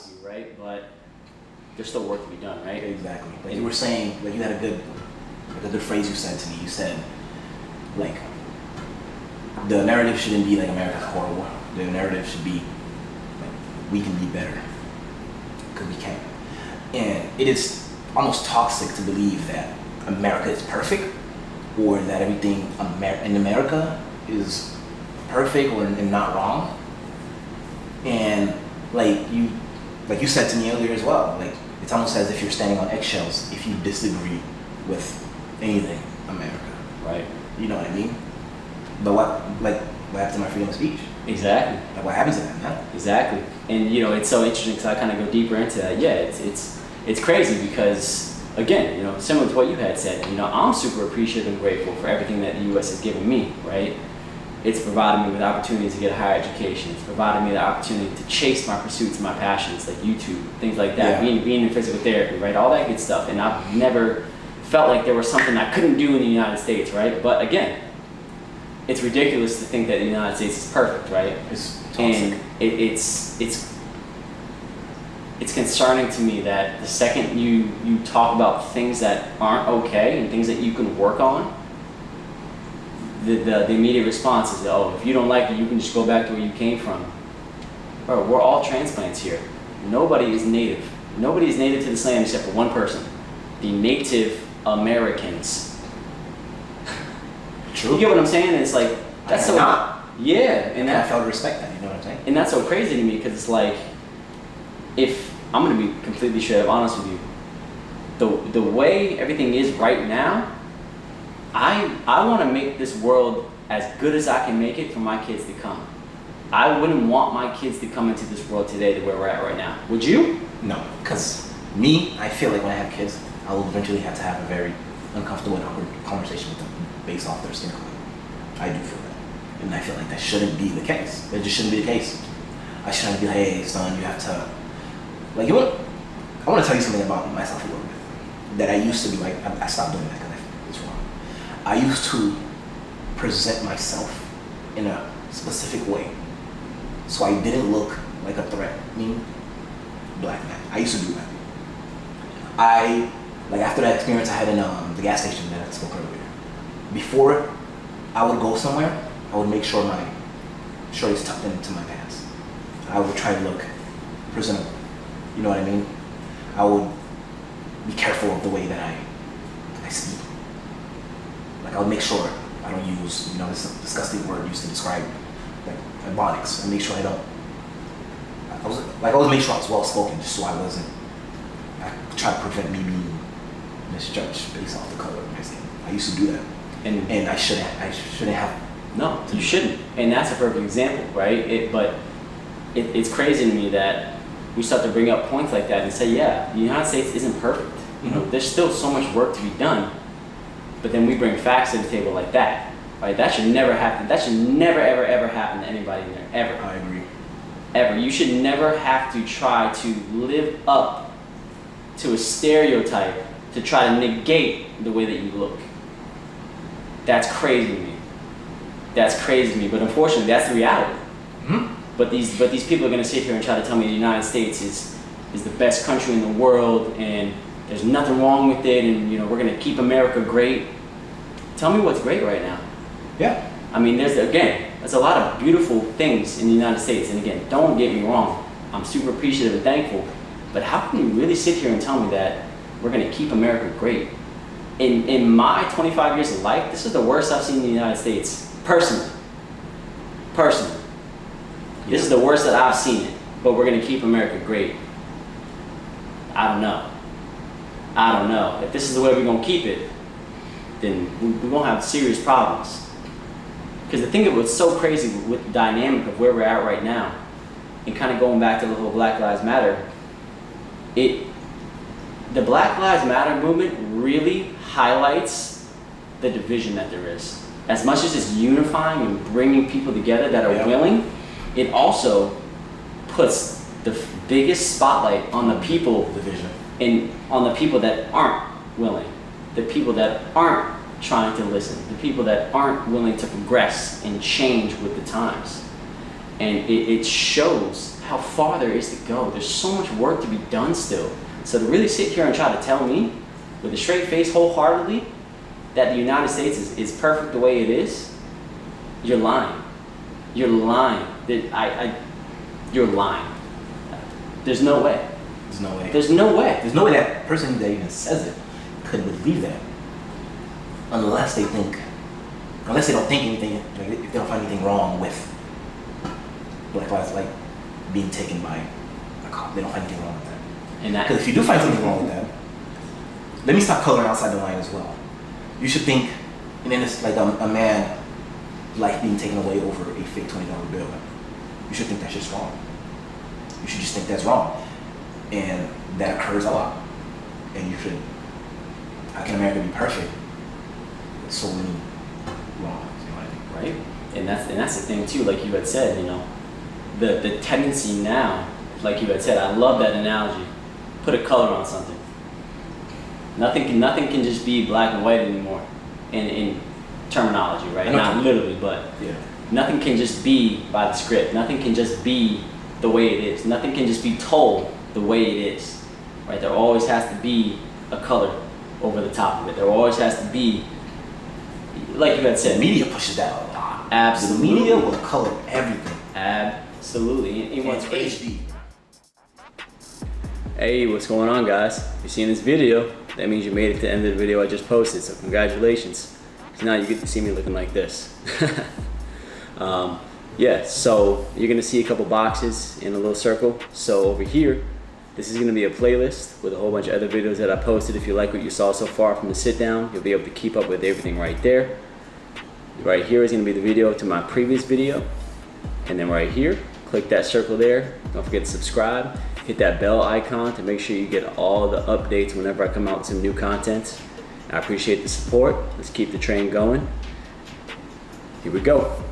obviously, right? But there's still work to be done, right? Exactly. Like you were saying, like you had a good phrase you said to me. You said, like, the narrative shouldn't be like America's horrible. The narrative should be like we can be better because we can. And it is almost toxic to believe that America is perfect, or that everything in America is perfect or and not wrong. And like you said to me earlier as well, like it's almost as if you're standing on eggshells if you disagree with anything America. Right. You know what I mean? But what happens to my freedom of speech? Exactly. Like what happens to that, man? Exactly. And you know, it's so interesting because I kind of go deeper into that. Yeah, it's crazy because, again, you know, similar to what you had said, you know, I'm super appreciative and grateful for everything that the U.S. has given me, right? It's provided me with opportunities to get a higher education. It's provided me the opportunity to chase my pursuits and my passions, like YouTube, things like that, being in physical therapy, right? All that good stuff. And I've never felt like there was something I couldn't do in the United States, right? But again, it's ridiculous to think that the United States is perfect, right? It's toxic. And it's concerning to me that the second you talk about things that aren't okay and things that you can work on, the immediate response is, oh, if you don't like it, you can just go back to where you came from. Bro, we're all transplants here. Nobody is native. Nobody is native to this land except for one person, the Native Americans. True. You get what I'm saying? It's like, that's so... Not. Yeah. And I felt respect that, you know what I'm saying? And that's so crazy to me because it's like, if I'm going to be completely straight up honest with you, the way everything is right now, I want to make this world as good as I can make it for my kids to come. I wouldn't want my kids to come into this world today to where we're at right now. Would you? No, because me, I feel like when I have kids, I will eventually have to have a very uncomfortable and awkward conversation with them based off their skin color. I do feel that. And I feel like that shouldn't be the case. It just shouldn't be the case. I shouldn't be like, hey, son, you have to... Like, you know, I want to tell you something about myself a little bit. That I used to be like, I stopped doing that because it's wrong. I used to present myself in a specific way so I didn't look like a threat. I mean, black man. I used to do that. Like after that experience I had in the gas station that I spoke earlier, before I would go somewhere, I would make sure my shirt is tucked into my pants. I would try to look presentable. You know what I mean? I would be careful of the way that I speak. Like I would make sure I don't use, you know, this disgusting word used to describe like ebonics. I make sure I don't. I always make sure I was well spoken, just so I try to prevent me being misjudged based off the color of my skin. I used to do that, and I shouldn't have. No, you shouldn't. And that's a perfect example, right? But it's crazy to me that we start to bring up points like that and say, yeah, the United States isn't perfect. You know, there's still so much work to be done. But then we bring facts to the table like that, right? That should never happen. That should never, ever, ever happen to anybody in there, ever. I agree. Ever. You should never have to try to live up to a stereotype to try to negate the way that you look. That's crazy to me. That's crazy to me. But unfortunately, that's the reality. Mm-hmm. But these people are going to sit here and try to tell me the United States is the best country in the world and there's nothing wrong with it, and you know we're going to keep America great. Tell me what's great right now. Yeah. I mean, there's a lot of beautiful things in the United States, and again, don't get me wrong, I'm super appreciative and thankful. But how can you really sit here and tell me that we're going to keep America great? In my 25 years of life, this is the worst I've seen in the United States, personally. This is the worst that I've seen it, but we're going to keep America great. I don't know. If this is the way we're going to keep it, then we're going to have serious problems. Because the thing of what's so crazy with the dynamic of where we're at right now, and kind of going back to the whole Black Lives Matter, the Black Lives Matter movement really highlights the division that there is. As much as it's unifying and bringing people together that are willing, it also puts the biggest spotlight on the people Division. and on the people that aren't willing, the people that aren't trying to listen, the people that aren't willing to progress and change with the times. And it shows how far there is to go. There's so much work to be done still. So to really sit here and try to tell me with a straight face wholeheartedly that the United States is perfect the way it is, you're lying. You're lying. You're lying. There's no way. There's no way. There's no way. There's no way that person that even says it could believe that, unless they don't think anything, like if they don't find anything wrong with Black lives, like being taken by a cop. They don't find anything wrong with that. Because if you do find something wrong with that, let me stop coloring outside the line as well. You should think, and then it's like a man life being taken away over a fake $20 bill. You should think that's just wrong. You should just think that's wrong. And that occurs a lot. And you should, how can America be perfect with so many wrongs, you know what I mean? Right? And that's the thing too, like you had said, you know, the tendency now, like you had said, I love that analogy. Put a color on something. Nothing can just be black and white anymore in terminology, right? Not literally, but yeah. Nothing can just be by the script. Nothing can just be the way it is. Nothing can just be told the way it is, right? There always has to be a color over the top of it. There always has to be, like you had said, the media pushes that a lot. Absolutely. The media will color everything. Absolutely. And it's HD. Hey, what's going on, guys? If you're seeing this video, that means you made it to the end of the video I just posted, so congratulations. So now you get to see me looking like this. Yeah, so you're gonna see a couple boxes in a little circle. So over here, this is gonna be a playlist with a whole bunch of other videos that I posted. If you like what you saw so far from the sit down, you'll be able to keep up with everything right there. Right here is gonna be the video to my previous video. And then right here, click that circle there. Don't forget to subscribe. Hit that bell icon to make sure you get all the updates whenever I come out with some new content. I appreciate the support. Let's keep the train going. Here we go.